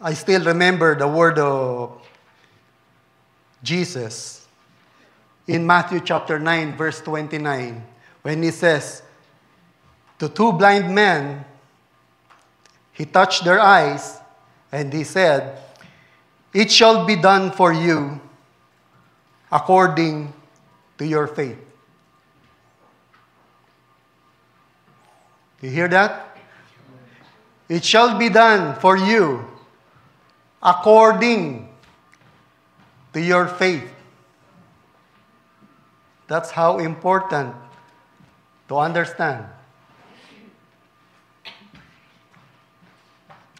I still remember the word of Jesus in Matthew chapter 9, verse 29, when he says, to two blind men, he touched their eyes, and he said, it shall be done for you according to your faith. You hear that? It shall be done for you according to your faith. That's how important to understand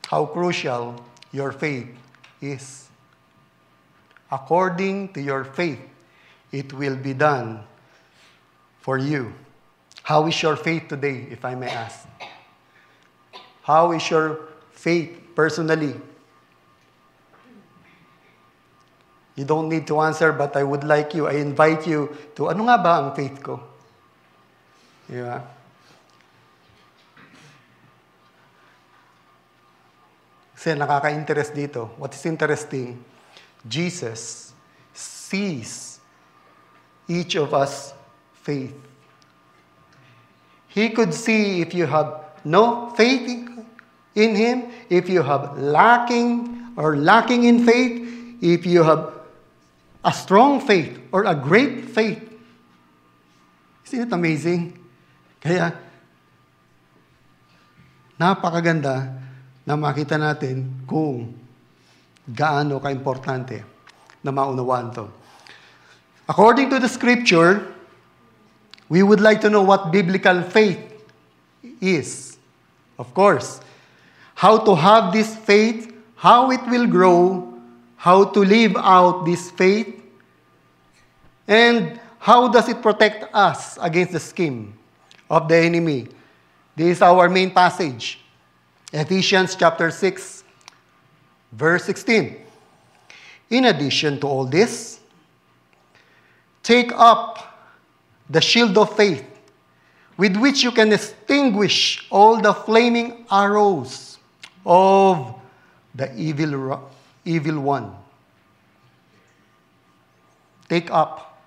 how crucial your faith is. According to your faith, it will be done for you. How is your faith today, if I may ask? How is your faith personally? You don't need to answer, but I invite you to, ano nga ba ang faith ko? Yeah. Kasi nakaka-interest dito. What is interesting, Jesus sees each of us faith. He could see if you have no faith in Him, if you have lacking in faith, if you have a strong faith or a great faith. Isn't it amazing? Kaya, napakaganda na makita natin kung gaano ka-importante na maunawaan to. According to the scripture, we would like to know what biblical faith is. Of course, how to have this faith, how it will grow, how to live out this faith, and how does it protect us against the scheme of the enemy. This is our main passage. Ephesians chapter 6, verse 16. In addition to all this, take up the shield of faith, with which you can extinguish all the flaming arrows of the evil one. Take up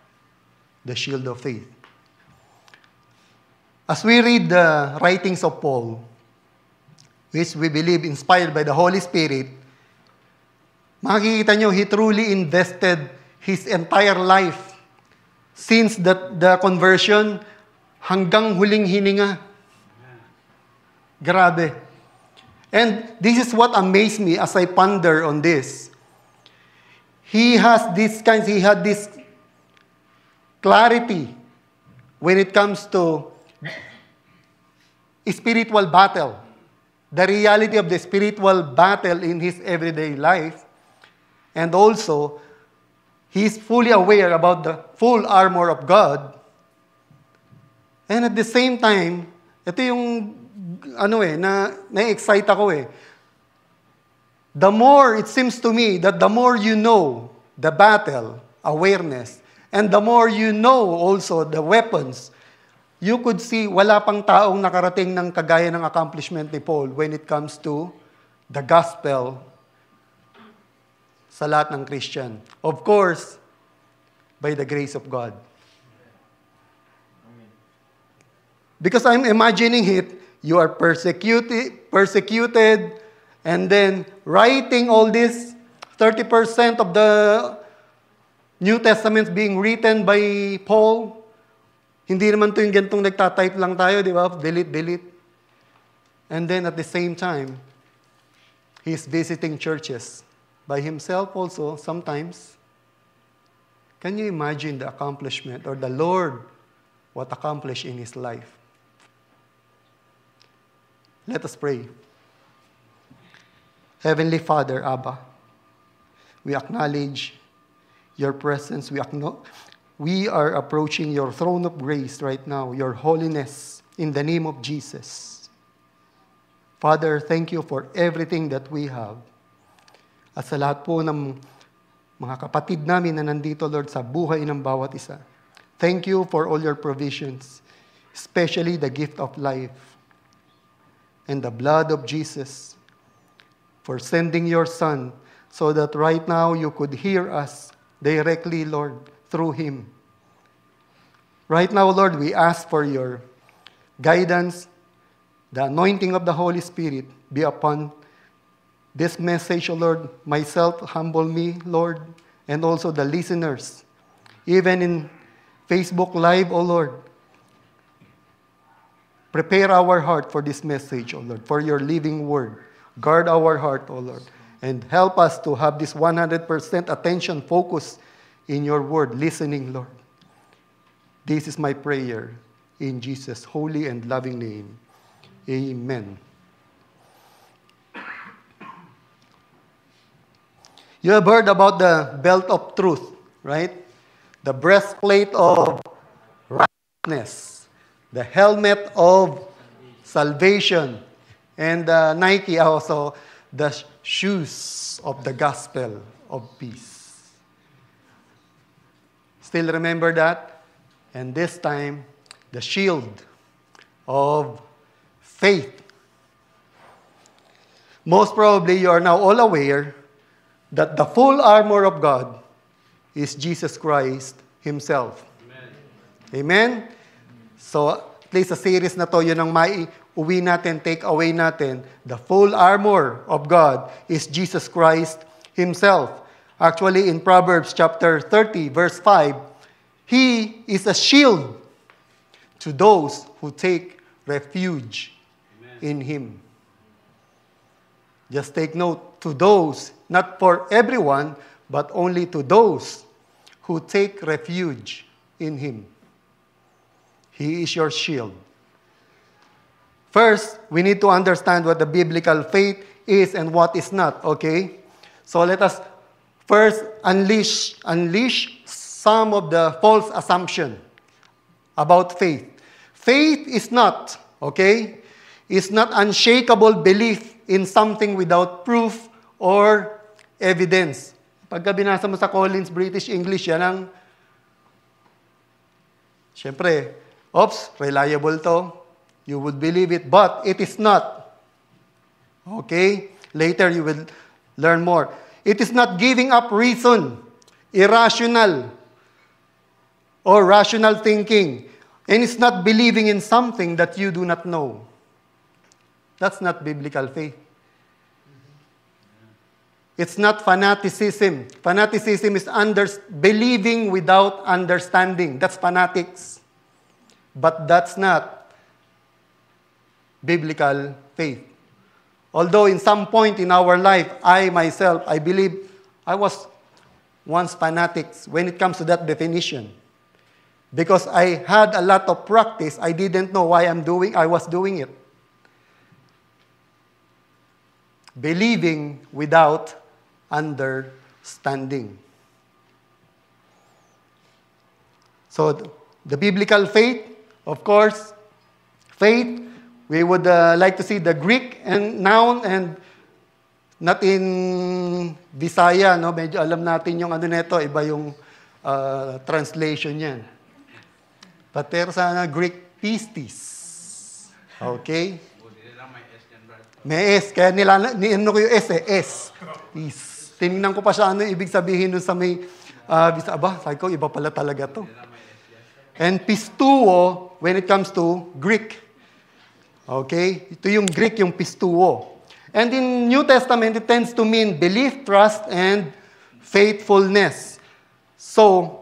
the shield of faith. As we read the writings of Paul, which we believe inspired by the Holy Spirit, makikita nyo, he truly invested his entire life since the conversion hanggang huling hininga. Grabe. And this is what amazed me as I ponder on this. He had this clarity when it comes to spiritual battle. The reality of the spiritual battle in his everyday life. And also, he's fully aware about the full armor of God. And at the same time, ito yung na-excite ako eh. The more, it seems to me, that the more you know the battle, awareness, and the more you know also the weapons, you could see wala pang taong nakarating ng kagaya ng accomplishment ni Paul when it comes to the gospel sa lahat ng Christian. Of course, by the grace of God. Because I'm imagining it, you are persecuted, and then writing all this, 30% of the New Testament being written by Paul. Hindi naman ito yung gantong nagtatype lang tayo, di ba? Delete. And then at the same time, he's visiting churches by himself also sometimes. Can you imagine the accomplishment or the Lord what accomplished in his life? Let us pray. Heavenly Father, Abba, we acknowledge your presence. We are approaching your throne of grace right now, your holiness, in the name of Jesus. Father, thank you for everything that we have. At sa lahat po ng mga kapatid namin na nandito, Lord, sa buhay ng bawat isa. Thank you for all your provisions, especially the gift of life and the blood of Jesus for sending your Son so that right now you could hear us directly, Lord, through Him. Right now, Lord, we ask for your guidance, the anointing of the Holy Spirit be upon this message, O Lord. Myself, humble me, Lord, and also the listeners. Even in Facebook Live, O Lord, prepare our heart for this message, O Lord, for your living word. Guard our heart, O Lord, and help us to have this 100% attention focus in your word, listening, Lord. This is my prayer in Jesus' holy and loving name. Amen. You have heard about the belt of truth, right? The breastplate of righteousness, the helmet of salvation, and Nike also, the shoes of the gospel of peace. Still remember that? And this time, the shield of faith. Most probably, you are now all aware that the full armor of God is Jesus Christ Himself. Amen? Amen? So, at least sa series na to, yun ang uwi natin, take away natin. The full armor of God is Jesus Christ Himself. Actually, in Proverbs chapter 30, verse 5, He is a shield to those who take refuge in Him. Just take note, to those, not for everyone, but only to those who take refuge in Him. He is your shield. First, we need to understand what the biblical faith is and what is not, okay? So let us first unleash some of the false assumption about faith. Faith is not, okay, is not unshakable belief in something without proof or evidence. Pagka binasa mo sa Collins British English, yan ang, syempre, reliable to. You would believe it, but it is not. Okay? Later you will learn more. It is not giving up reason, irrational, or rational thinking. And it's not believing in something that you do not know. That's not biblical faith. It's not fanaticism. Fanaticism is believing without understanding. That's fanatics. But that's not biblical faith. Although in some point in our life, I myself, I believe I was once fanatics when it comes to that definition. Because I had a lot of practice, I didn't know why I was doing it. Believing without understanding. So, the biblical faith, of course, faith, we would like to see the Greek and noun and not in Visaya, no? Medyo alam natin yung ano neto, iba yung translation niyan. But pero sana Greek pistis. Okay? May S. Kaya niano ko yung S eh. S. Peace. Tinignan ko pa siya ano ibig sabihin nun sa may sabi ko, iba pala talaga to. And pistuo, when it comes to Greek. Okay? Ito yung Greek, yung pistuo. And in New Testament, it tends to mean belief, trust, and faithfulness. So,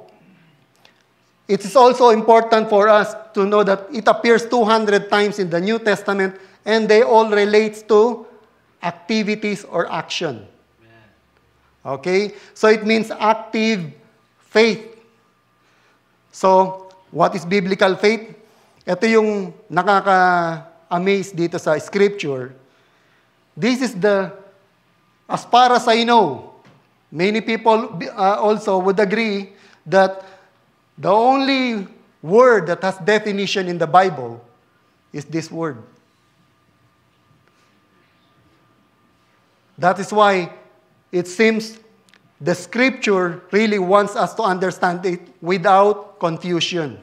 it is also important for us to know that it appears 200 times in the New Testament and they all relate to activities or action. Okay? So it means active faith. So, what is biblical faith? Ito yung nakaka-amaze dito sa Scripture. This is as far as I know, many people also would agree that the only word that has definition in the Bible is this word. That is why it seems the Scripture really wants us to understand it without confusion.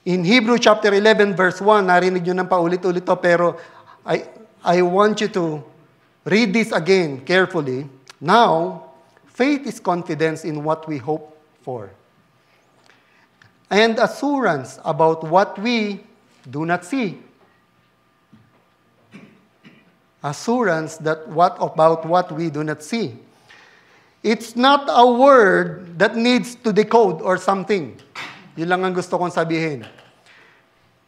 In Hebrew chapter 11 verse 1, narinig nyo ng paulit-ulit to, pero I want you to read this again carefully. Now, faith is confidence in what we hope for, and assurance about what we do not see. Assurance about what we do not see. It's not a word that needs to decode or something. Yun lang ang gusto kong sabihin.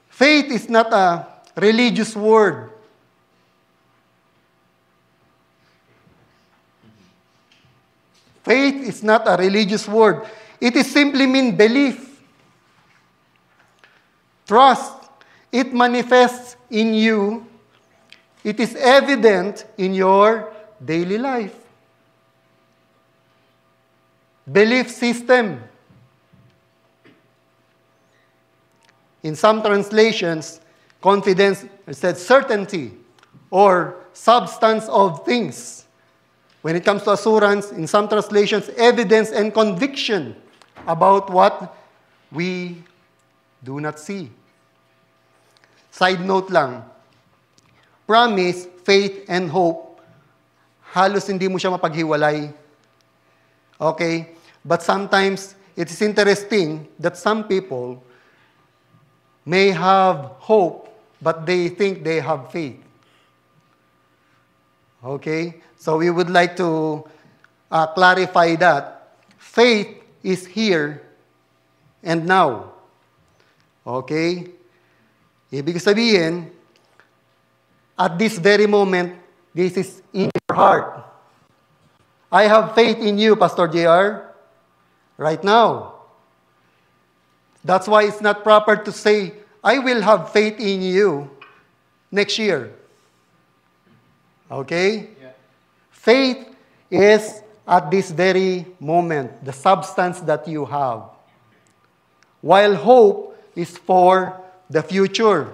Faith is not a religious word. Faith is not a religious word. It is simply mean belief. Trust. It manifests in you. It is evident in your daily life. Belief system. In some translations, confidence said certainty or substance of things. When it comes to assurance, in some translations, evidence and conviction about what we do not see. Side note lang, promise, faith, and hope, halos hindi mo siya mapaghiwalay. Okay? But sometimes, it is interesting that some people may have hope, but they think they have faith. Okay? So we would like to clarify that. Faith is here and now. Okay? Ibig sabihin, at this very moment, this is in your heart. I have faith in you, Pastor JR, right now. That's why it's not proper to say, I will have faith in you next year. Okay? Yeah. Faith is at this very moment, the substance that you have. While hope is for the future.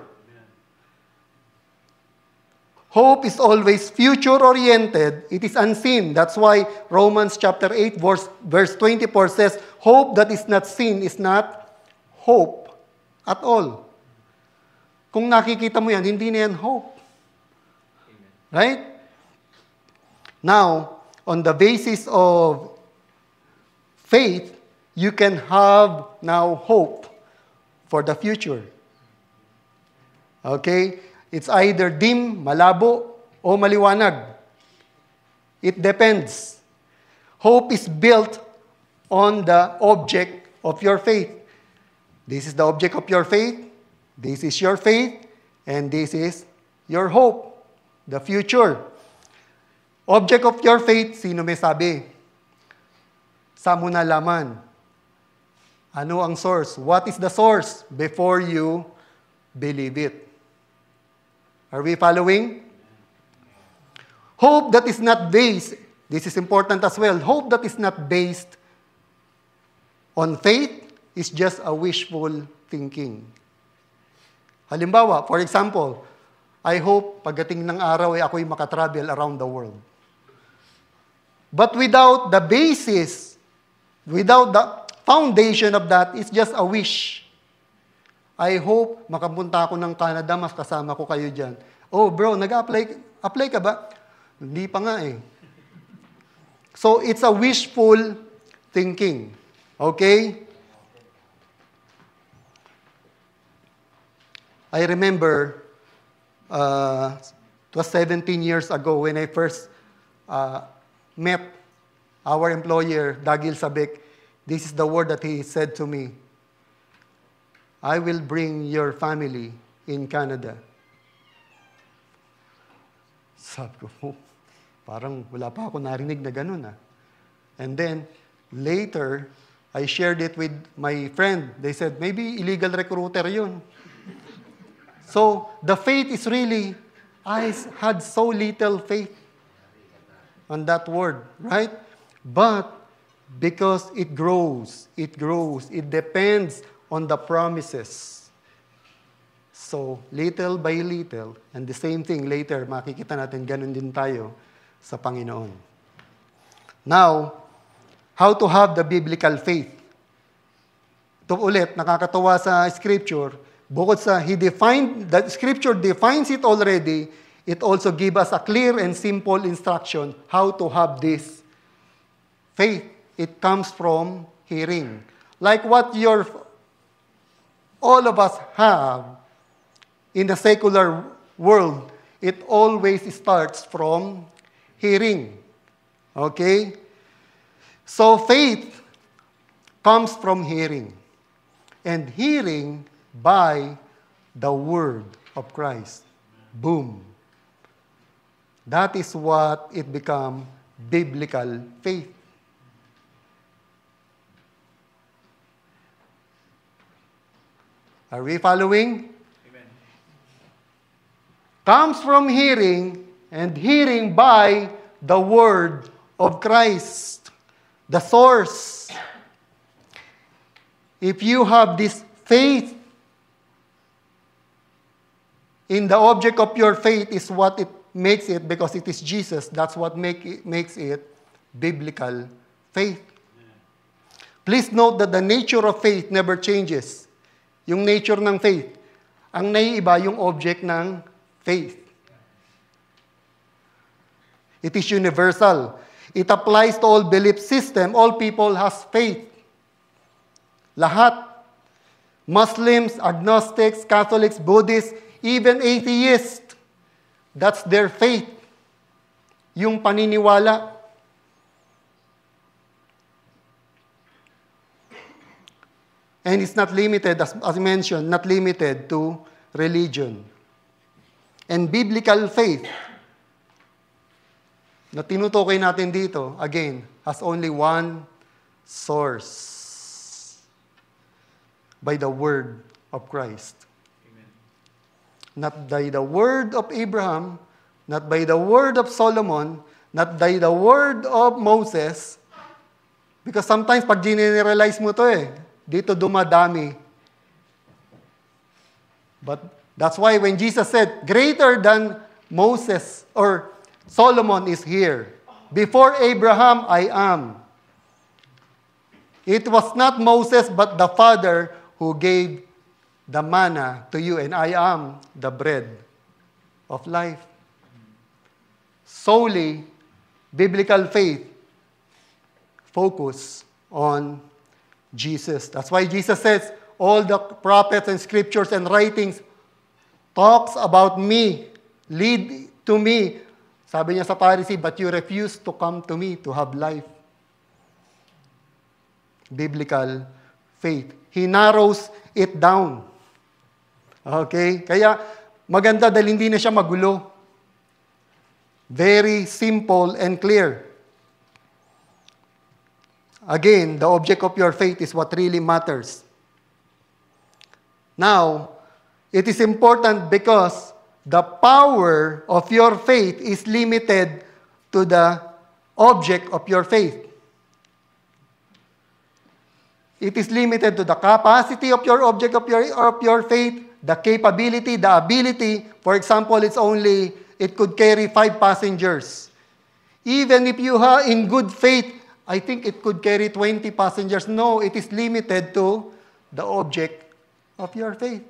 Hope is always future-oriented. It is unseen. That's why Romans chapter 8, verse 24 says, hope that is not seen is not hope at all. Kung nakikita mo yan, hindi na yan hope. Amen. Right? Now, on the basis of faith, you can have now hope for the future. Okay? It's either dim, malabo, o maliwanag. It depends. Hope is built on the object of your faith. This is the object of your faith. This is your faith. And this is your hope, the future. Object of your faith, sino may sabi? Saan mo nalaman? Ano ang source? What is the source before you believe it? Are we following? Hope that is not based, this is important as well, hope that is not based on faith is just a wishful thinking. Halimbawa, for example, I hope pagdating ng araw ay ako'y makatravel around the world. But without the basis, without the foundation of that, it's just a wish. I hope makapunta ako ng Canada, mas kasama ko kayo dyan. Oh bro, apply ka ba? Hindi pa nga eh. So it's a wishful thinking. Okay? I remember, it was 17 years ago when I first met our employer, Dagil Sabek. This is the word that he said to me. I will bring your family in Canada. Sabi ko, parang wala pa ako narinig na ganun ah. And then, later, I shared it with my friend. They said, maybe illegal recruiter yun. So, the faith is really, I had so little faith on that word, right? But, because it grows, it depends on the promises. So, little by little, and the same thing later, makikita natin, ganun din tayo sa Panginoon. Now, how to have the biblical faith? Ito ulit, nakakatawa sa Scripture, bukod sa the Scripture defines it already, it also gives us a clear and simple instruction how to have this faith. It comes from hearing. Like what all of us have in the secular world, it always starts from hearing. Okay? So faith comes from hearing. And hearing by the word of Christ. Boom. That is what it becomes biblical faith. Are we following? Amen. Comes from hearing, and hearing by the word of Christ, the source. If you have this faith, in the object of your faith is what it makes it, because it is Jesus. That's what makes it biblical faith. Please note that the nature of faith never changes. Yung nature ng faith. Ang naiiba, yung object ng faith. It is universal. It applies to all belief system. All people has faith. Lahat. Muslims, agnostics, Catholics, Buddhists, even atheists. That's their faith. Yung paniniwala. And it's not limited, as mentioned, not limited to religion. And biblical faith, na tinutukoy natin dito, again, has only one source. By the word of Christ. Amen. Not by the word of Abraham, not by the word of Solomon, not by the word of Moses. Because sometimes pag generalize mo to dito dumadami. But that's why when Jesus said, greater than Moses or Solomon is here. Before Abraham, I am. It was not Moses, but the Father who gave the manna to you, and I am the bread of life. Solely, biblical faith focus on Jesus. That's why Jesus says, all the prophets and scriptures and writings talks about me, lead to me. Sabi niya sa Pharisee, but you refuse to come to me to have life. Biblical faith. He narrows it down. Okay? Kaya maganda dahil hindi na siya magulo. Very simple and clear. Again, the object of your faith is what really matters. Now, it is important because the power of your faith is limited to the object of your faith. It is limited to the capacity of your object of your faith, the capability, the ability. For example, it could carry 5 passengers. Even if you are in good faith, I think it could carry 20 passengers. No, it is limited to the object of your faith.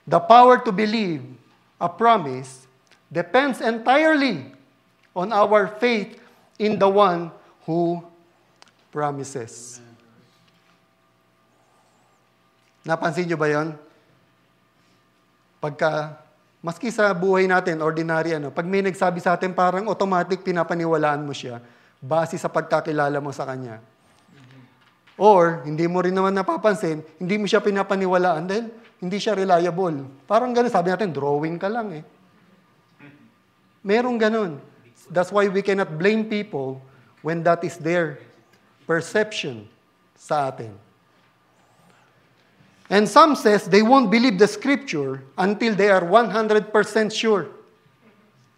The power to believe a promise depends entirely on our faith in the one who promises. Napansin nyo ba yon? Maski sa buhay natin, ordinary, pag may nagsabi sa atin, parang automatic pinapaniwalaan mo siya base sa pagkakilala mo sa kanya. Or, hindi mo rin naman napapansin, hindi mo siya pinapaniwalaan dahil hindi siya reliable. Parang gano'n, sabi natin, drawing ka lang Merong gano'n. That's why we cannot blame people when that is their perception sa atin. And some says they won't believe the scripture until they are 100% sure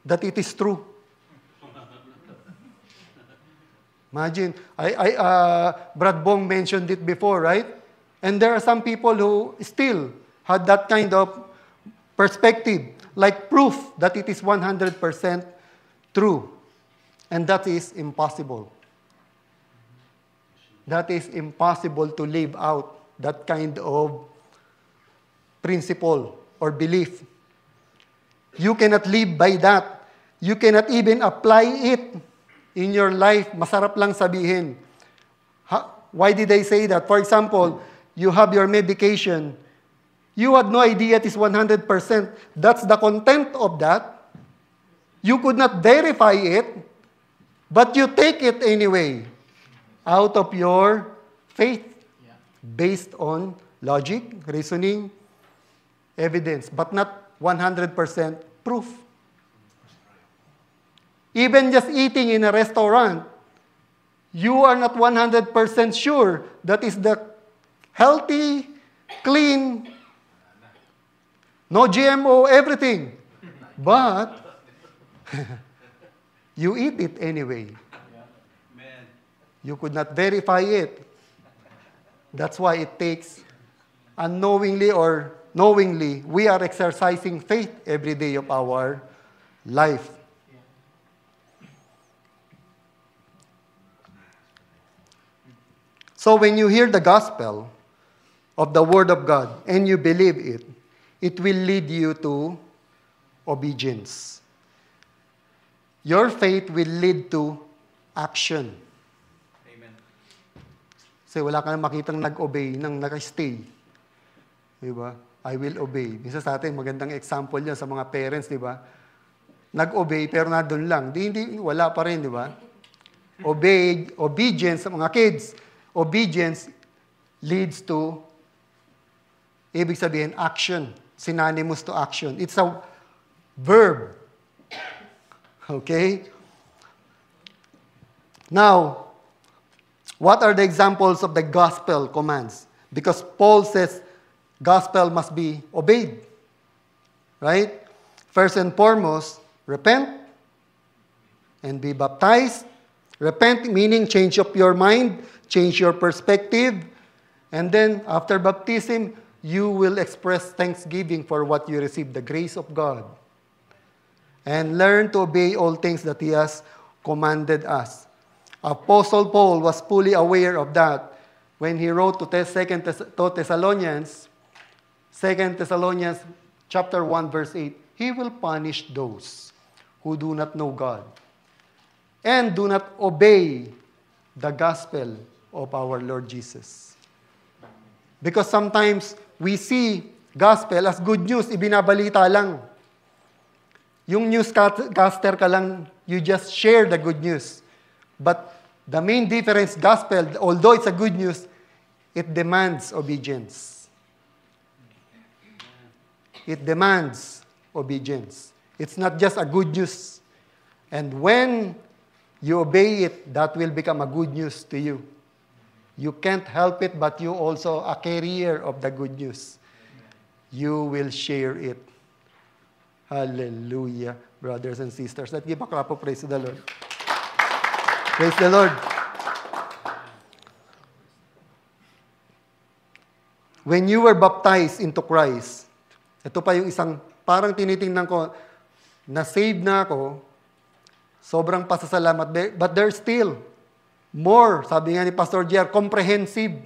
that it is true. Imagine, Brad Bong mentioned it before, right? And there are some people who still had that kind of perspective, like proof that it is 100% true. And that is impossible. That is impossible to live out that kind of principle or belief. You cannot live by that. You cannot even apply it in your life. Masarap lang sabihin. Why did I say that? For example, you have your medication. You had no idea it is 100%. That's the content of that. You could not verify it, but you take it anyway out of your faith based on logic, reasoning, evidence, but not 100% proof. Even just eating in a restaurant, you are not 100% sure that is the healthy, clean, no GMO, everything. But you eat it anyway. You could not verify it. That's why it takes unknowingly or knowingly, we are exercising faith every day of our life. So when you hear the gospel of the Word of God and you believe it, it will lead you to obedience. Your faith will lead to action. Amen. Kasi wala ka nang makitang nag-obey, nang nag-stay. Diba? I will obey. Minsan sa atin, magandang example yan sa mga parents, di ba? Nag-obey, pero nandun lang. Wala pa rin, di ba? Obedience sa mga kids. Obedience leads to, ibig sabihin, action. Synonymous to action. It's a verb. Okay? Now, what are the examples of the gospel commands? Because Paul says, gospel must be obeyed. Right? First and foremost, repent and be baptized. Repent meaning change of your mind, change your perspective, and then after baptism, you will express thanksgiving for what you received, the grace of God. And learn to obey all things that He has commanded us. Apostle Paul was fully aware of that when he wrote to Thessalonians, 2 Thessalonians chapter 1, verse 8, He will punish those who do not know God and do not obey the gospel of our Lord Jesus. Because sometimes we see gospel as good news, ibinabalita lang. Yung newscaster ka lang, you just share the good news. But the main difference, gospel, although it's a good news, it demands obedience. It demands obedience. It's not just a good news. And when you obey it, that will become a good news to you. You can't help it, but you also a carrier of the good news. You will share it. Hallelujah, brothers and sisters. Let's give a clap of praise to the Lord. Praise the Lord. When you were baptized into Christ, ito pa yung isang, parang tinitingnan ko, na-save na ako, sobrang pasasalamat, but there's still more, sabi nga ni Pastor JR, comprehensive.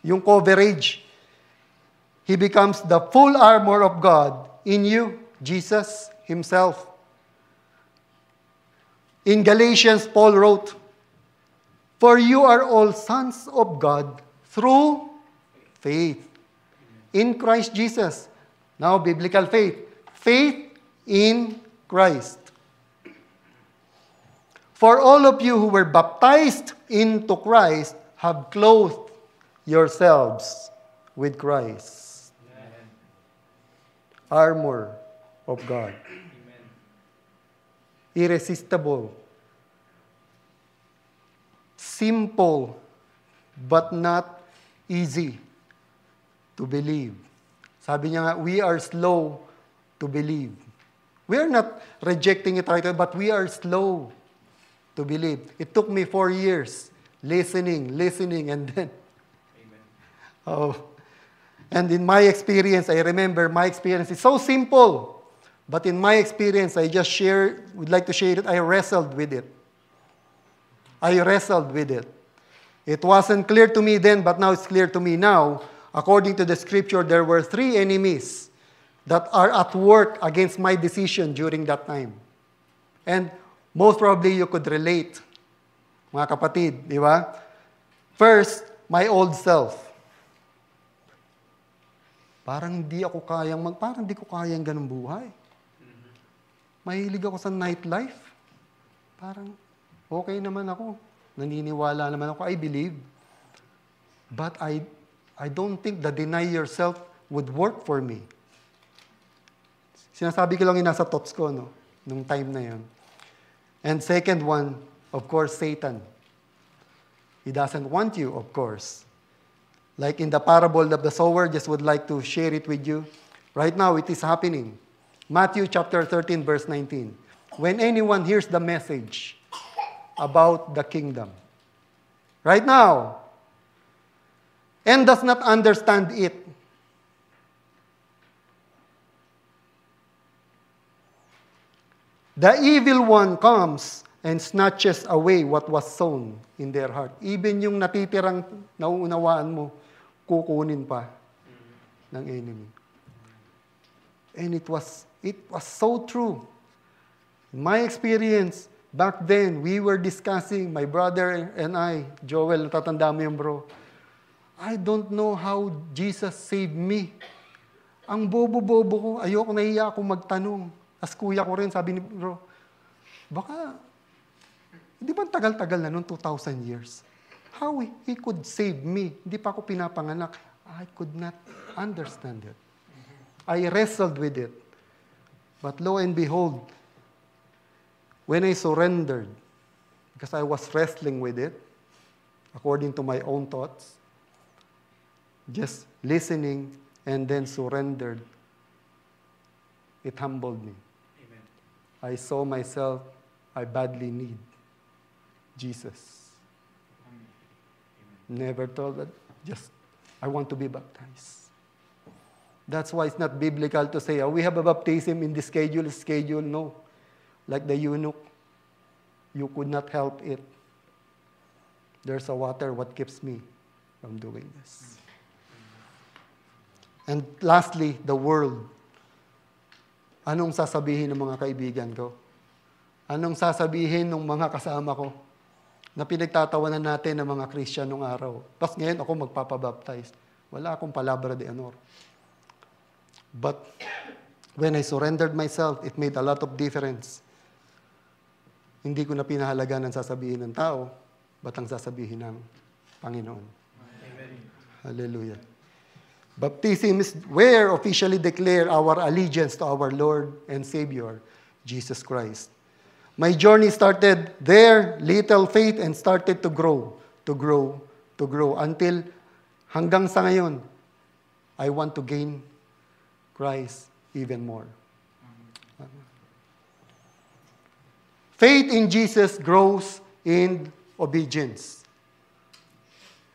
Yung coverage. He becomes the full armor of God in you, Jesus Himself. In Galatians, Paul wrote, For you are all sons of God through faith in Christ Jesus. Now, biblical faith. Faith in Christ. For all of you who were baptized into Christ have clothed yourselves with Christ. Amen. Armor of God. Amen. Irresistible. Simple, but not easy to believe. Sabi niya nga, we are slow to believe. We are not rejecting it right away, but we are slow to believe. It took me 4 years listening, and then, Amen. and in my experience, I remember my experience is so simple, but in my experience, I just would like to share it, I wrestled with it. I wrestled with it. It wasn't clear to me then, but now it's clear to me now. according to the scripture, there were 3 enemies that are at work against my decision during that time. And most probably you could relate, mga kapatid, di ba? First, my old self. Parang di ko kayang ganun buhay. Mahilig ako sa nightlife. Parang okay naman ako. Naniniwala naman ako. I believe. But I don't think the deny yourself would work for me. Sinasabi ko lang yung nasa thoughts ko, no? Nung time na yun. And second one, of course, Satan. He doesn't want you, of course. Like in the parable of the sower, just would like to share it with you. Right now, it is happening. Matthew chapter 13, verse 19. When anyone hears the message about the kingdom, right now, and does not understand it, the evil one comes and snatches away what was sown in their heart. Even yung natitirang nauunawaan mo, kukunin pa ng enemy. And it was so true. In my experience, back then, we were discussing, my brother and I, Joel, natatanda mo yung bro, I don't know how Jesus saved me. Ang bobo-bobo ko, ayoko, nahiya akong magtanong. As kuya ko rin, sabi ni bro, baka, di ba tagal-tagal na noon, 2,000 years? How he could save me? Hindi pa ako pinapanganak. I could not understand it. I wrestled with it. But lo and behold, when I surrendered, because I was wrestling with it, according to my own thoughts, just listening and then surrendered, it humbled me. Amen. I saw myself, I badly need Jesus. Never told that, just, I want to be baptized. That's why it's not biblical to say, we have a baptism in the schedule. No. Like the eunuch, you could not help it. There's a water, what keeps me from doing this? And lastly, the world. Anong sasabihin ng mga kaibigan ko? Anong sasabihin ng mga kasama ko? Na pinagtatawanan natin ng mga Christian nung araw. Tapos ngayon ako magpapabaptize. Wala akong palabra de honor. But when I surrendered myself, it made a lot of difference. Hindi ko na pinahalaga ng sasabihin ng tao, but ang sasabihin ng Panginoon. Amen. Hallelujah. Baptism is where officially declare our allegiance to our Lord and Savior, Jesus Christ. My journey started there, little faith, and started to grow, until hanggang sa ngayon, I want to gain Christ even more. Faith in Jesus grows in obedience.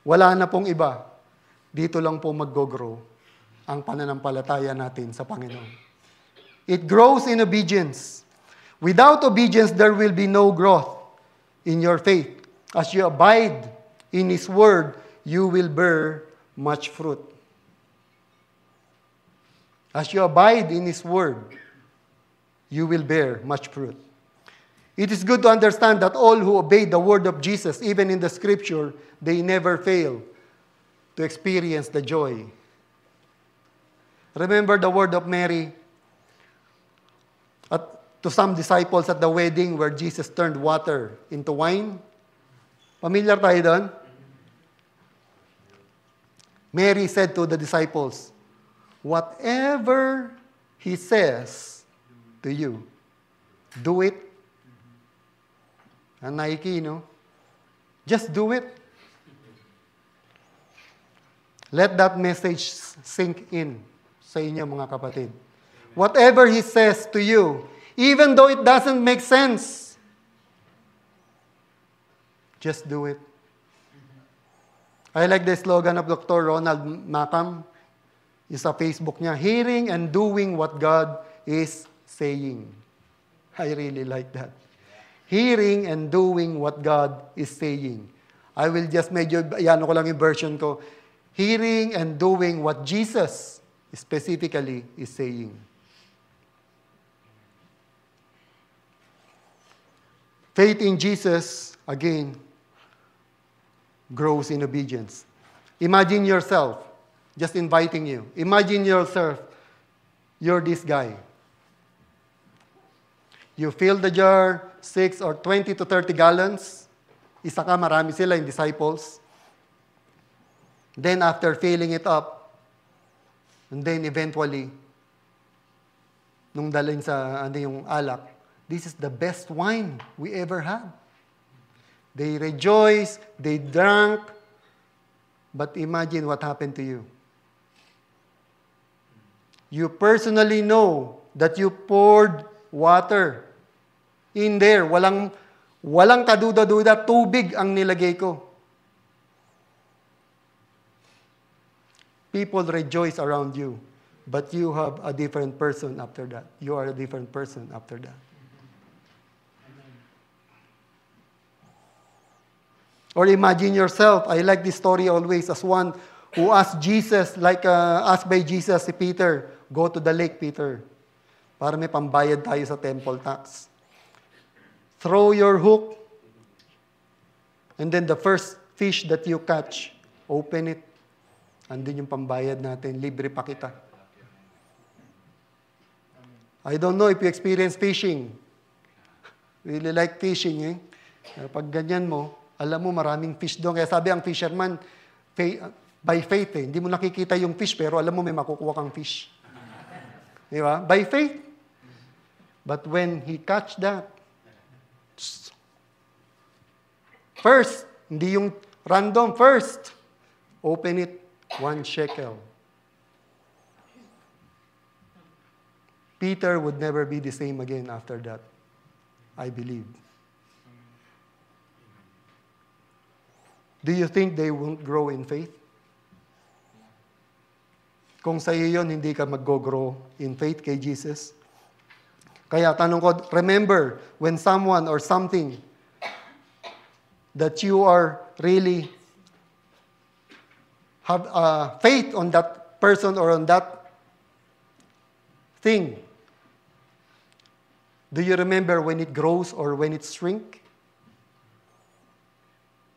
Wala na pong iba. Dito lang po mag-grow ang pananampalataya natin sa Panginoon. It grows in obedience. Without obedience, there will be no growth in your faith. As you abide in His Word, you will bear much fruit. As you abide in His Word, you will bear much fruit. It is good to understand that all who obey the Word of Jesus, even in the Scripture, they never fail to experience the joy. Remember the word of Mary to some disciples at the wedding where Jesus turned water into wine? Familiar tayo doon? Mary said to the disciples, whatever He says to you, do it. Ang Nike, no? Just do it. Let that message sink in sa inyo, mga kapatid. Whatever He says to you, even though it doesn't make sense, just do it. I like the slogan of Dr. Ronald Macam. It's sa Facebook niya, hearing and doing what God is saying. I really like that. Hearing and doing what God is saying. I will just medyo, yan ko lang yung version ko. hearing and doing what Jesus specifically is saying. Faith in Jesus, again, grows in obedience. Imagine yourself, just inviting you. Imagine yourself, you're this guy. You fill the jar, 6 or 20 to 30 gallons. Isa ka, marami sila, yung disciples. Then after filling it up, and then eventually, nung dalhin sa yung alak, this is the best wine we ever had. They rejoiced, they drank, but imagine what happened to you. You personally know that you poured water in there. Walang kaduda-duda, tubig ang nilagay ko. People rejoice around you, but you have a different person after that. You are a different person after that. Or imagine yourself, I like this story always, as one who asked Jesus, asked by Jesus si Peter, go to the lake, Peter, para may pambayad tayo sa temple tax. Throw your hook, and then the first fish that you catch, open it. Andun yung pambayad natin, libre pa kita. I don't know if you experience fishing. Really like fishing, eh? Pag ganyan mo, alam mo maraming fish doon. Kaya sabi ang fisherman, by faith eh. Hindi mo nakikita yung fish, pero alam mo may makukuha kang fish. Di ba? By faith. But when he catch that, first, hindi yung random, first, open it, 1 shekel. Peter would never be the same again after that, I believe. Do you think they won't grow in faith? Kung sa iyo yun, hindi ka mag-grow in faith kay Jesus. Kaya tanong ko, remember, when someone or something that you are really have faith on that person or on that thing, do you remember when it grows or when it shrink?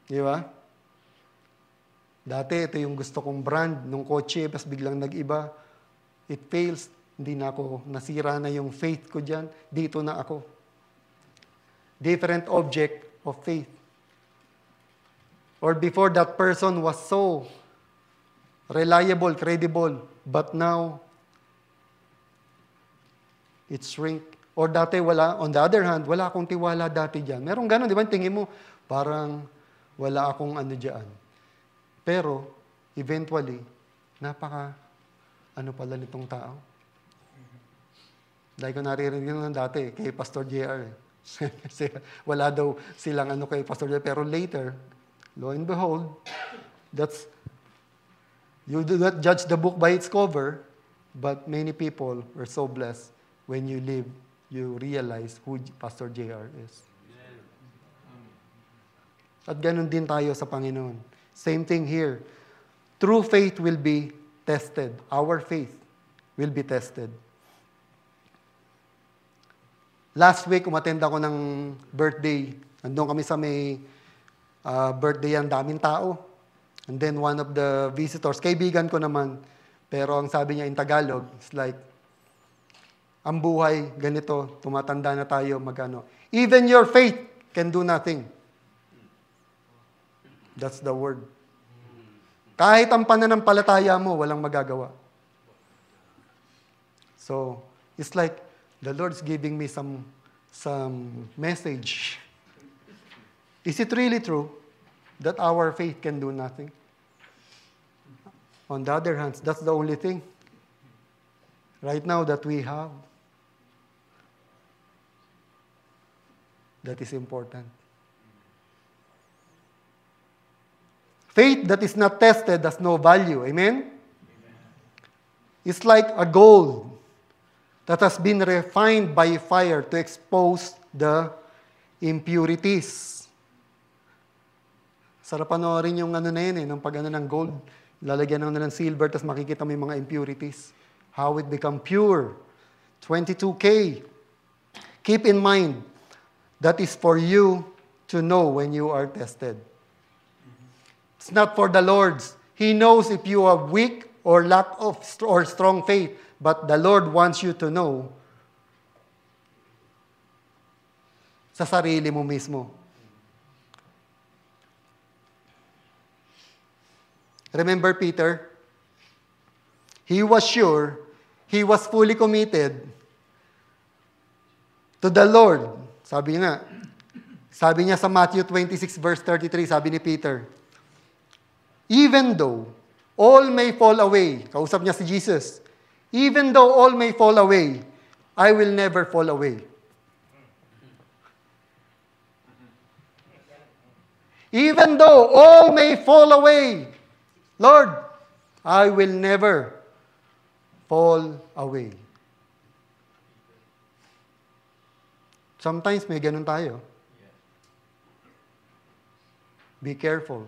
Di ba? Dati, ito yung gusto kong brand nung kotse, pas biglang nag-iba. It fails. Hindi na ako, nasira na yung faith ko dyan. Dito na ako. Different object of faith. Or before, that person was so reliable, credible, but now, it shrink. Or dati wala, on the other hand, wala akong tiwala dati dyan. Merong gano'n, di ba? Tingin mo, parang wala akong ano dyan. Pero, eventually, ano pala nitong tao? Dahil ko naririnig yun dati, kay Pastor JR. Kasi wala daw silang kay Pastor JR. Pero later, lo and behold, you do not judge the book by its cover, but many people were so blessed when you live, you realize who Pastor JR is. At ganun din tayo sa Panginoon. Same thing here. True faith will be tested. Our faith will be tested. Last week, umattend ako ng birthday. Nandun kami sa may birthday, ang daming tao. And then one of the visitors, kaibigan ko naman, pero ang sabi niya in Tagalog, it's like, ang buhay, ganito, tumatanda na tayo, even your faith can do nothing. That's the word. Kahit ang pananampalataya mo, walang magagawa. So, it's like the Lord's giving me some message. Is it really true that our faith can do nothing? On the other hand, that's the only thing right now that we have that is important. Faith that is not tested has no value. Amen? It's like a gold that has been refined by fire to expose the impurities. Sarap panoorin yung na yun ng ng gold. lalagyan mo na ng silver, tapos makikita mo yung mga impurities. How it become pure. 22K. Keep in mind, that is for you to know when you are tested. It's not for the Lord's. He knows if you are weak or lack of or strong faith, but the Lord wants you to know sa sarili mo mismo. Remember Peter? He was sure, he was fully committed to the Lord. Sabi niya sa Matthew 26 verse 33, sabi ni Peter, even though all may fall away, kausap niya si Jesus, even though all may fall away, I will never fall away. Even though all may fall away, Lord, I will never fall away. Sometimes may ganun tayo. Be careful.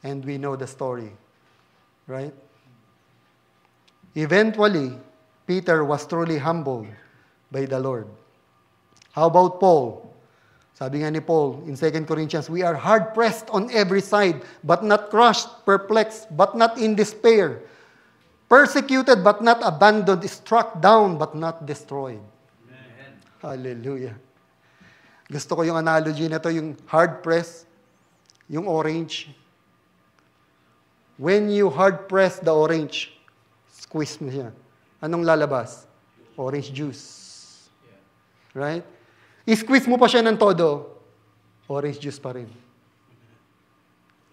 And we know the story. Right? Eventually, Peter was truly humbled by the Lord. How about Paul? Sabi nga ni Paul in 2 Corinthians, we are hard-pressed on every side, but not crushed, perplexed, but not in despair, persecuted, but not abandoned, struck down, but not destroyed. Amen. Hallelujah. Gusto ko yung analogy na to, yung hard-pressed, yung orange. When you hard-press the orange, squeeze mo siya. Anong lalabas? Orange juice. Right? I-squeeze mo pa siya ng todo, orange juice pa rin.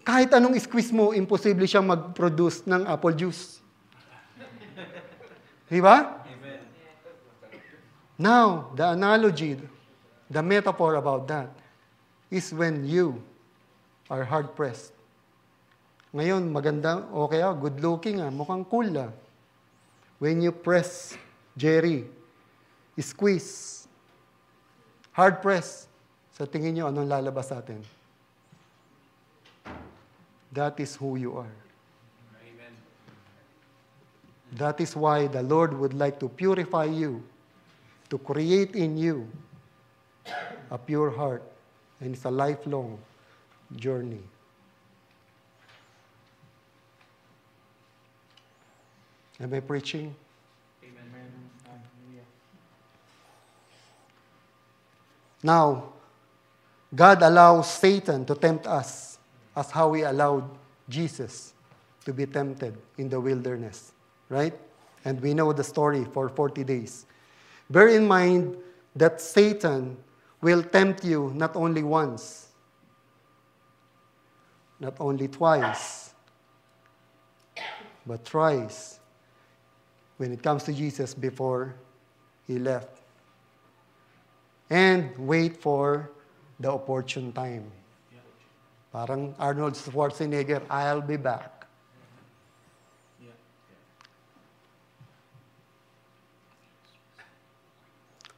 Kahit anong squeeze mo, imposible siyang mag-produce ng apple juice. Di ba? Now, the analogy, the metaphor about that is when you are hard-pressed. Ngayon, maganda, okay, good looking, mukhang cool. When you press, Jerry, squeeze, hard press, sa tingin nyo, anong lalabas sa atin? That is who you are. Amen. That is why the Lord would like to purify you, to create in you a pure heart. And it's a lifelong journey. Am I preaching? Now, God allows Satan to tempt us as how He allowed Jesus to be tempted in the wilderness, right? And we know the story for 40 days. Bear in mind that Satan will tempt you not only once, not only twice, but thrice when it comes to Jesus before He left. And wait for the opportune time. Parang Arnold Schwarzenegger, I'll be back.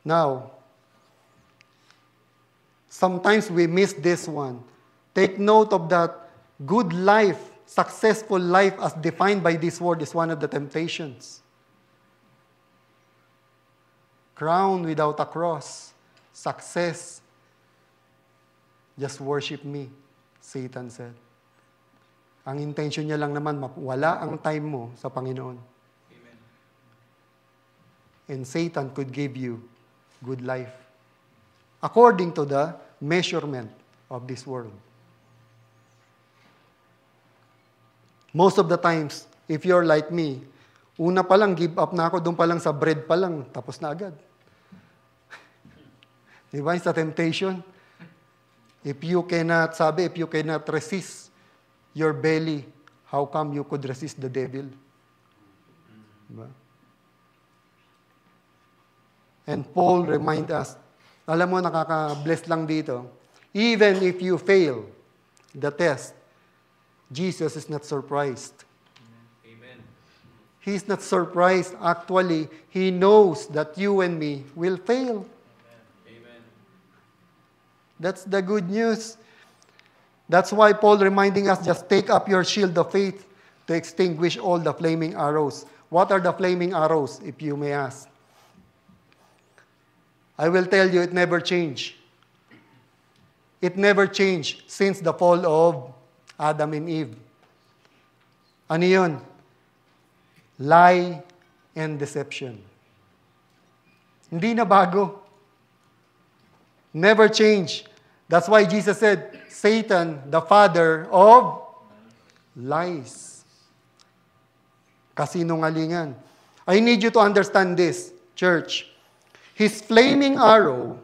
Now, sometimes we miss this one. Take note of that good life, successful life as defined by this word is one of the temptations. Crown without a cross. Success. Just worship me, Satan said. Ang intention niya lang naman, wala ang time mo sa Panginoon. Amen. And Satan could give you good life according to the measurement of this world. Most of the times, if you're like me, una pa lang, give up na ako, doon pa lang sa bread pa lang, tapos na agad. Diba? It's a temptation. If you cannot resist your belly, how come you could resist the devil? Diba? And Paul remind us, alam mo, nakaka-bless lang dito, even if you fail the test, Jesus is not surprised. Amen. He's not surprised. Actually, He knows that you and me will fail. Amen. That's the good news. That's why Paul reminding us, just take up your shield of faith to extinguish all the flaming arrows. What are the flaming arrows, if you may ask? I will tell you, it never changed. It never changed since the fall of Adam and Eve. Ano yun? Lie and deception. Hindi na bago. Never change. That's why Jesus said, Satan, the father of lies. Kasinungalingan. I need you to understand this, church. His flaming arrow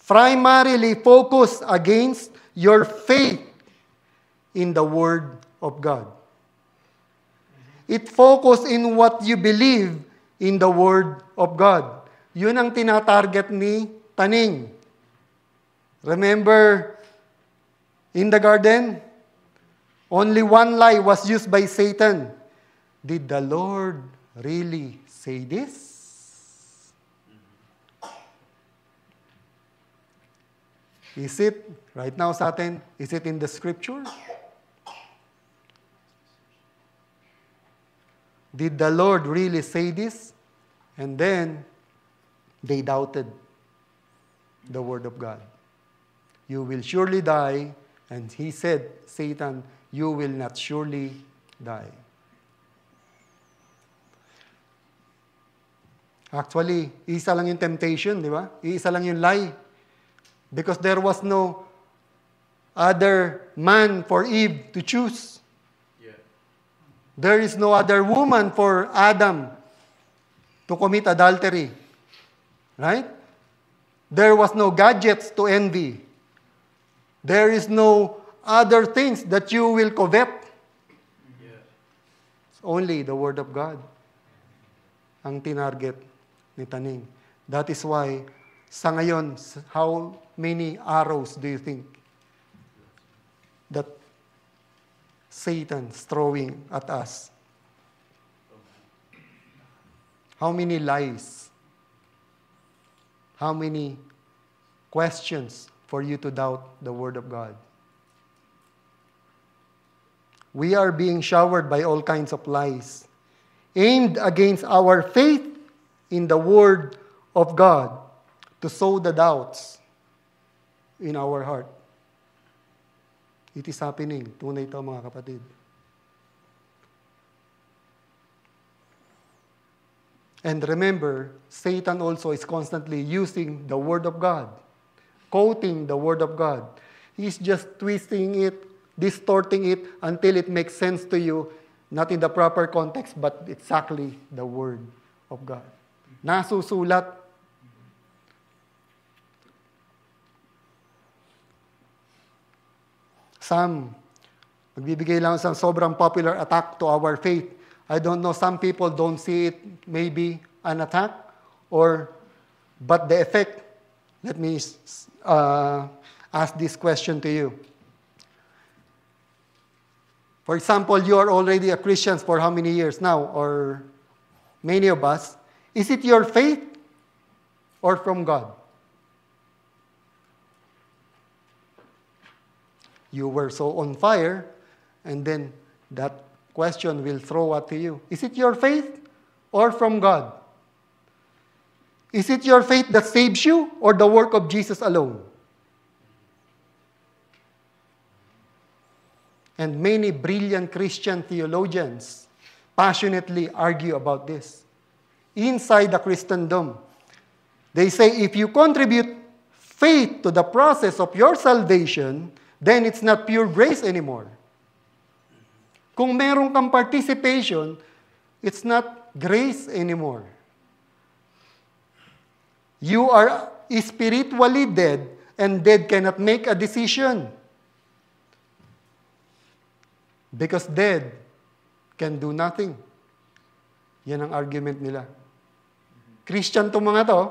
primarily focused against your faith in the Word of God. It focused in what you believe in the Word of God. Yun ang tinatarget ni Taning. Remember, in the garden, only one lie was used by Satan. Did the Lord really say this? Is it, right now sa atin, is it in the scripture? Did the Lord really say this? And then, they doubted the word of God. You will surely die. And he said, Satan, you will not surely die. Actually, isa lang yung temptation, di ba? Isa lang yung lie. Because there was no other man for Eve to choose. Yeah. There is no other woman for Adam to commit adultery. Right? There was no gadgets to envy. There is no other things that you will covet. Yeah. It's only the Word of God ang tinarget ni Taning. That is why, sa ngayon, how many arrows do you think that Satan is throwing at us? How many lies? How many questions for you to doubt the Word of God? We are being showered by all kinds of lies aimed against our faith in the Word of God to sow the doubts in our heart. It is happening. Tunay ito, mga kapatid. And remember, Satan also is constantly using the Word of God, quoting the Word of God. He's just twisting it, distorting it until it makes sense to you, not in the proper context, but exactly the Word of God. Nasusulat. Magbibigay lang sa sobrang popular attack to our faith. I don't know, some people don't see it maybe an attack, but the effect. Let me ask this question to you. For example, you are already a Christian for how many years now, or many of us? Is it your faith or from God? You were so on fire, and then that question will throw at you. Is it your faith or from God? Is it your faith that saves you or the work of Jesus alone? And many brilliant Christian theologians passionately argue about this. Inside the Christendom, they say if you contribute faith to the process of your salvation, then it's not pure grace anymore. Kung meron kang participation, it's not grace anymore. You are spiritually dead, and dead cannot make a decision. Because dead can do nothing. Yan ang argument nila. Christian to mga to.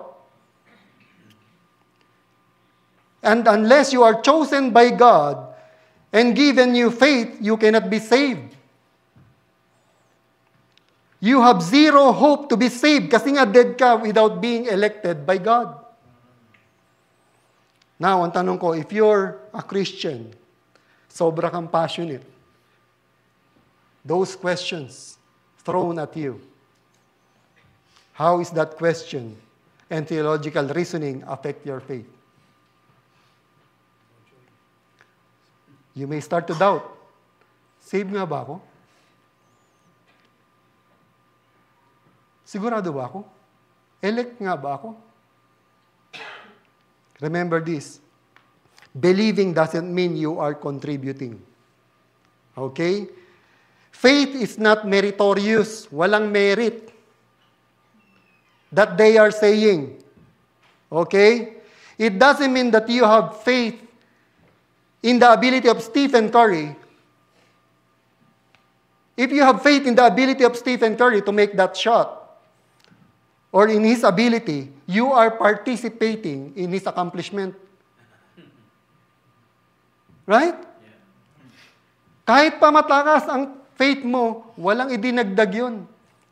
And unless you are chosen by God and given you faith, you cannot be saved. You have zero hope to be saved kasi nga dead ka without being elected by God. Now, ang tanong ko, if you're a Christian, sobra kang passionate, those questions thrown at you, how is that question and theological reasoning affect your faith? You may start to doubt. Save nga ba ako? Sigurado ba ako? Elect nga ba ako? Remember this. Believing doesn't mean you are contributing. Okay? Faith is not meritorious. Walang merit that they are saying. Okay? It doesn't mean that you have faith in the ability of Stephen Curry. If you have faith in the ability of Stephen Curry to make that shot, or in his ability, you are participating in his accomplishment. Right? Kahit pa matakas ang faith mo, walang idinagdag yun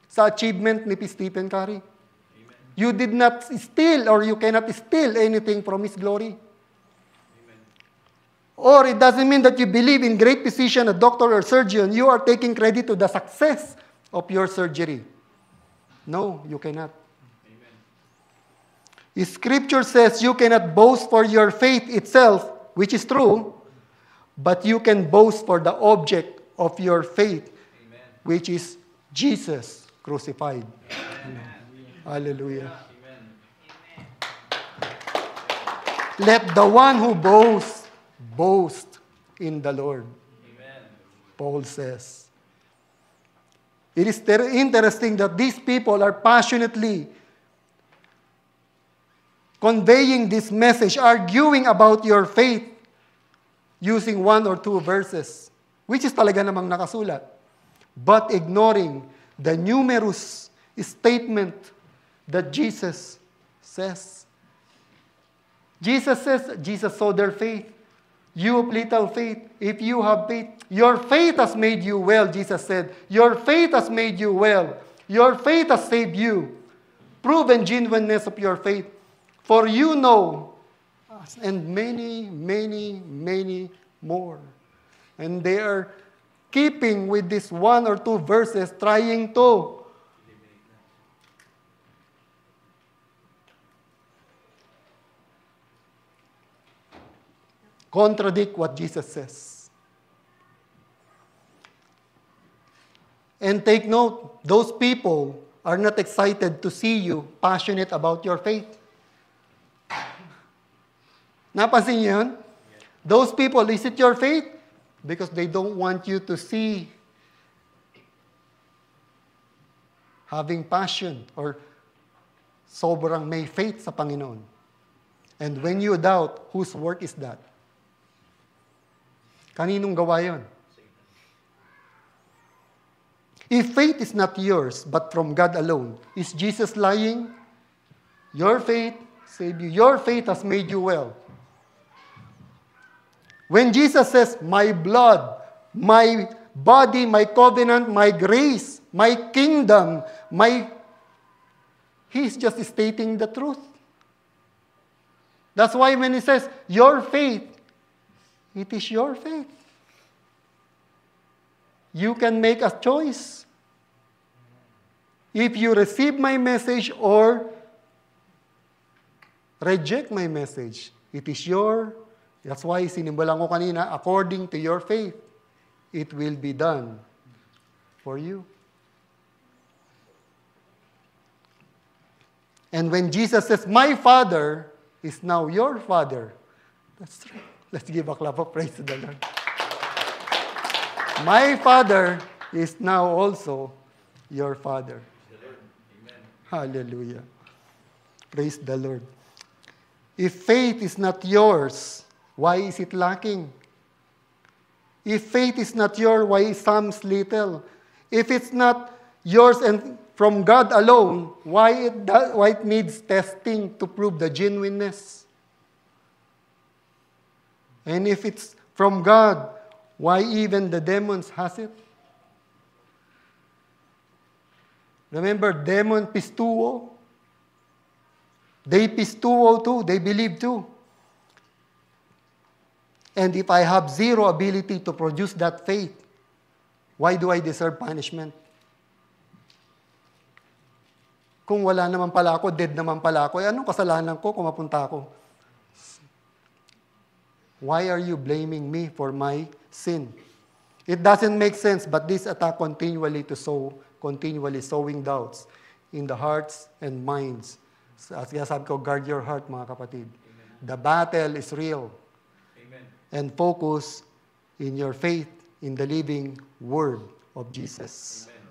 sa achievement ni Stephen Curry. Amen. You did not steal or you cannot steal anything from his glory. Amen. Or it doesn't mean that you believe in great physician, a doctor or surgeon, you are taking credit to the success of your surgery. No, you cannot. Scripture says you cannot boast for your faith itself, which is true, but you can boast for the object of your faith, Amen. which is Jesus crucified. Amen. Hallelujah. Amen. Let the one who boasts, boast in the Lord, Amen. Paul says. It is interesting that these people are passionately conveying this message, arguing about your faith using 1 or 2 verses, which is talaga namang nakasulat, but ignoring the numerous statement that Jesus says. Jesus saw their faith. You of little faith, if you have faith, your faith has made you well, Jesus said. Your faith has made you well. Your faith has saved you. Proven genuineness of your faith. For you know, and many, many, many more. And they are keeping with this 1 or 2 verses, trying to contradict what Jesus says. And take note, those people are not excited to see you passionate about your faith. Napansin niyo yun? Those people, is it your faith? Because they don't want you to see having passion or sobrang may faith sa Panginoon. And when you doubt, whose work is that? Kaninong gawa yun? If faith is not yours, but from God alone, is Jesus lying? Your faith saved you. Your faith has made you well. When Jesus says, my blood, my body, my covenant, my grace, my kingdom, He's just stating the truth. That's why when He says, your faith, it is your faith. You can make a choice. If you receive my message or reject my message, it is your. That's why sinimbolan ko kanina, according to your faith, it will be done for you. And when Jesus says, my Father is now your Father, that's true. Let's give a clap of praise to the Lord. My Father is now also your Father. Amen. Hallelujah. Praise the Lord. If faith is not yours, why is it lacking? If faith is not yours, why is some little? If it's not yours and from God alone, why it needs testing to prove the genuineness? And if it's from God, why even the demons has it? Remember, demon pistuo? They pistuo too. They believe too. And if I have zero ability to produce that faith, why do I deserve punishment? Kung wala naman pala ako, dead naman pala ako, anong kasalanan ko kung mapunta ako? Why are you blaming me for my sin? It doesn't make sense, but this attack continually sowing doubts in the hearts and minds. As sabi ko, guard your heart, mga kapatid. Amen. The battle is real. Amen. And focus in your faith in the living Word of Jesus. Amen.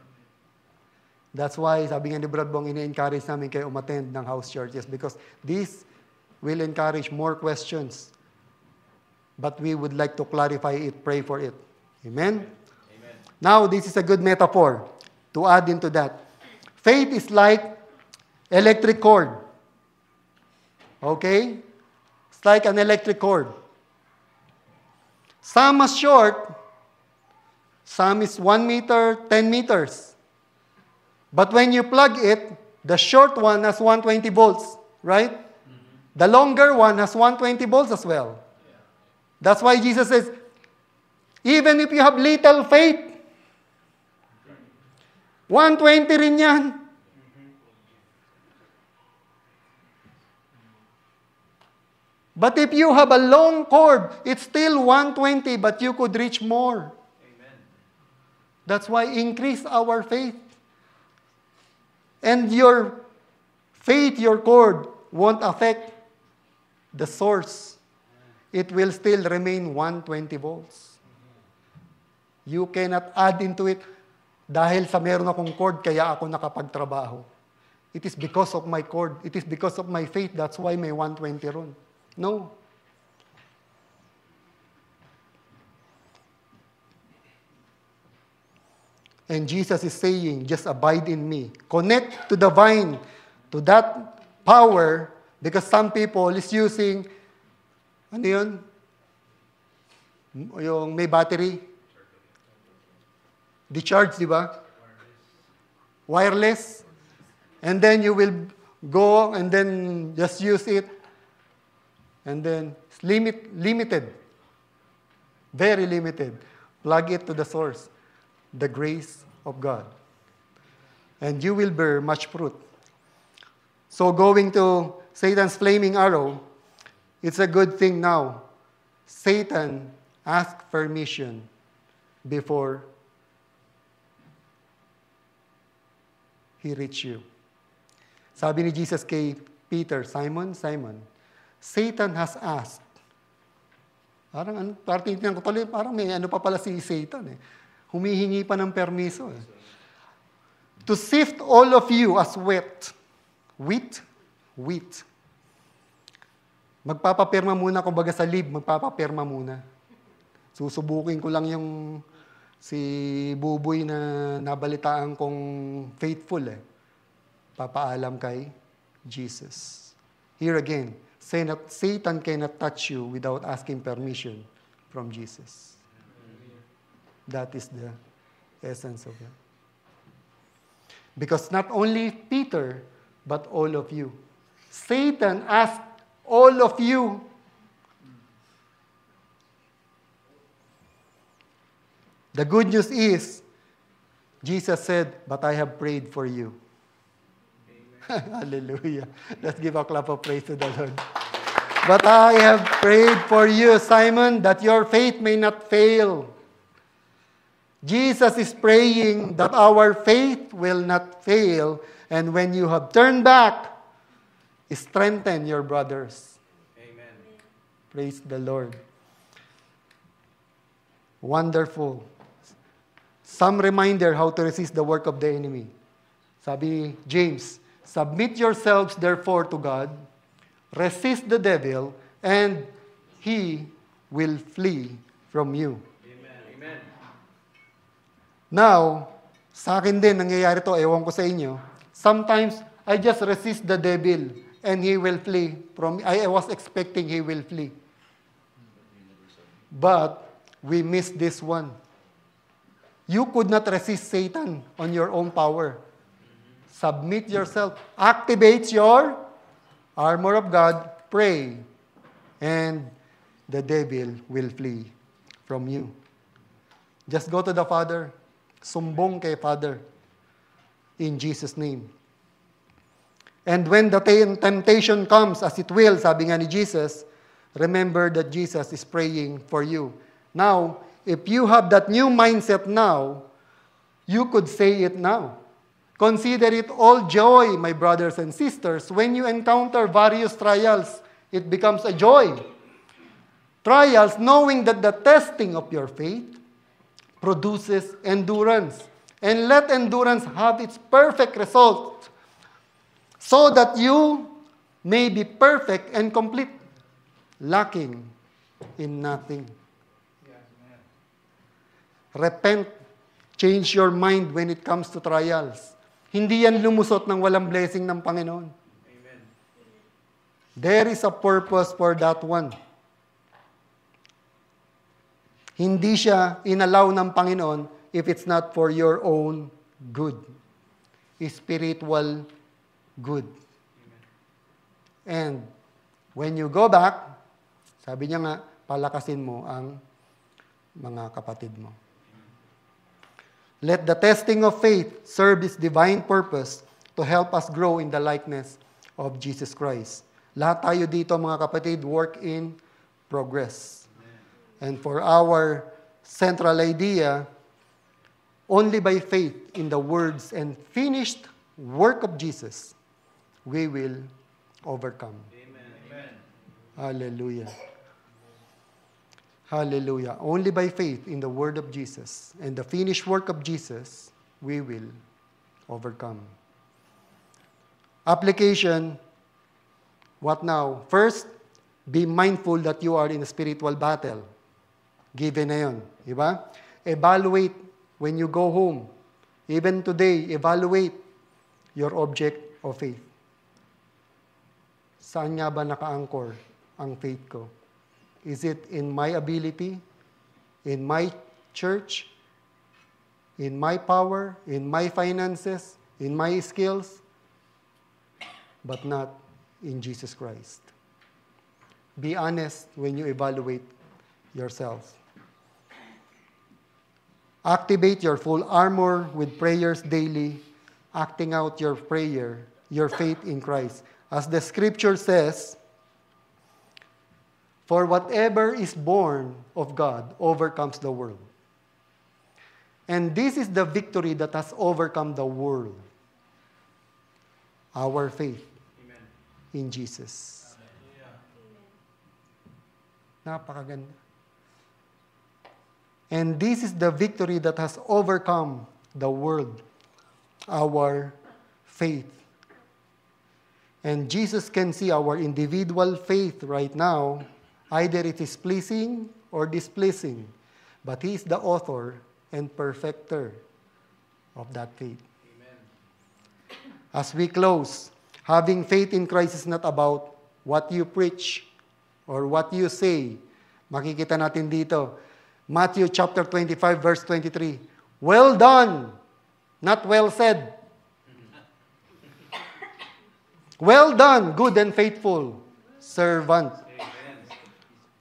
That's why, sabi nga ni Brad Bong, ini-encourage namin kayo umattend ng house churches because this will encourage more questions. But we would like to clarify it, pray for it. Amen? Amen. Now, this is a good metaphor to add into that. Faith is like electric cord. Okay? It's like an electric cord. Some is short, some is 1 meter, 10 meters. But when you plug it, the short one has 120 volts, right? Mm-hmm. The longer one has 120 volts as well. Yeah. That's why Jesus says, even if you have little faith, 120 rin yan. But if you have a long cord, it's still 120, but you could reach more. Amen. That's why increase our faith. And your faith, your cord, won't affect the source. It will still remain 120 volts. You cannot add into it, dahil sa meron akong cord, kaya ako nakapagtrabaho. It is because of my cord. It is because of my faith. That's why may 120 ron. No. And Jesus is saying, just abide in me. Connect to the vine, to that power, because some people is using, ano yun? Yung may battery. Decharge, di ba? Wireless. And then you will go and then just use it. And then it's limited. Very limited. Plug it to the source. The grace of God. And you will bear much fruit. So going to Satan's flaming arrow, it's a good thing now. Satan asked permission before he reached you. Sabi ni Jesus kay Peter, Simon, Simon, Satan has asked. Parang may ano pa pala si Satan eh. Humihingi pa ng permiso eh. To sift all of you as wheat. Wheat. Magpapapirma muna, kumbaga sa lib, magpapapirma muna. Susubukin ko lang yung si Buboy na nabalitaan kong faithful eh. Papaalam kay Jesus. Here again, Satan cannot touch you without asking permission from Jesus. That is the essence of it. Because not only Peter, but all of you. Satan asked all of you. The good news is, Jesus said, but I have prayed for you. Hallelujah. Let's give a clap of praise to the Lord. But I have prayed for you, Simon, that your faith may not fail. Jesus is praying that our faith will not fail, and when you have turned back, strengthen your brothers. Amen. Praise the Lord. Wonderful. Some reminder how to resist the work of the enemy. Sabi James, submit yourselves therefore to God, resist the devil, and he will flee from you. Amen. Now, sa akin din, nangyayari to, ewan ko sa inyo, sometimes, I just resist the devil and he will flee from me. I was expecting he will flee. But, we missed this one. You could not resist Satan on your own power. Submit yourself. Activate your armor of God. Pray. And the devil will flee from you. Just go to the Father. Sumbong kay Father. In Jesus' name. And when the temptation comes, as it will, sabi nga ni Jesus, remember that Jesus is praying for you. Now, if you have that new mindset now, you could say it now. Consider it all joy, my brothers and sisters, when you encounter various trials. It becomes a joy. Trials, knowing that the testing of your faith produces endurance. And let endurance have its perfect result, so that you may be perfect and complete, lacking in nothing. Repent. Change your mind when it comes to trials. Hindi yan lumusot ng walang blessing ng Panginoon. Amen. There is a purpose for that one. Hindi siya inallow ng Panginoon if it's not for your own good. Spiritual good. And when you go back, sabi niya nga, palakasin mo ang mga kapatid mo. Let the testing of faith serve its divine purpose to help us grow in the likeness of Jesus Christ. Lahat tayo dito, mga kapatid, work in progress. And for our central idea, only by faith in the words and finished work of Jesus, we will overcome. Amen. Hallelujah. Hallelujah. Only by faith in the word of Jesus and the finished work of Jesus, we will overcome. Application, what now? First, be mindful that you are in a spiritual battle. Given na yun. Diba? Evaluate when you go home. Even today, evaluate your object of faith. Saan nga ba naka-anchor ang faith ko? Is it in my ability, in my church, in my power, in my finances, in my skills, but not in Jesus Christ? Be honest when you evaluate yourself. Activate your full armor with prayers daily, acting out your prayer, your faith in Christ. As the scripture says, for whatever is born of God overcomes the world. And this is the victory that has overcome the world. Our faith Amen. in Jesus. Hallelujah. Napakaganda. And this is the victory that has overcome the world. Our faith. And Jesus can see our individual faith right now. Either it is pleasing or displeasing. But He is the author and perfecter of that faith. Amen. As we close, having faith in Christ is not about what you preach or what you say. Makikita natin dito. Matthew chapter 25, verse 23. Well done, not well said. Well done, good and faithful servant.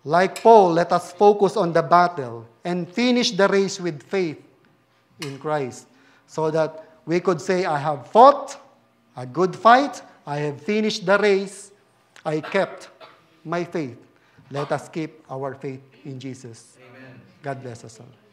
Like Paul, let us focus on the battle and finish the race with faith in Christ, so that we could say, I have fought a good fight, I have finished the race, I kept my faith. Let us keep our faith in Jesus. Amen. God bless us all.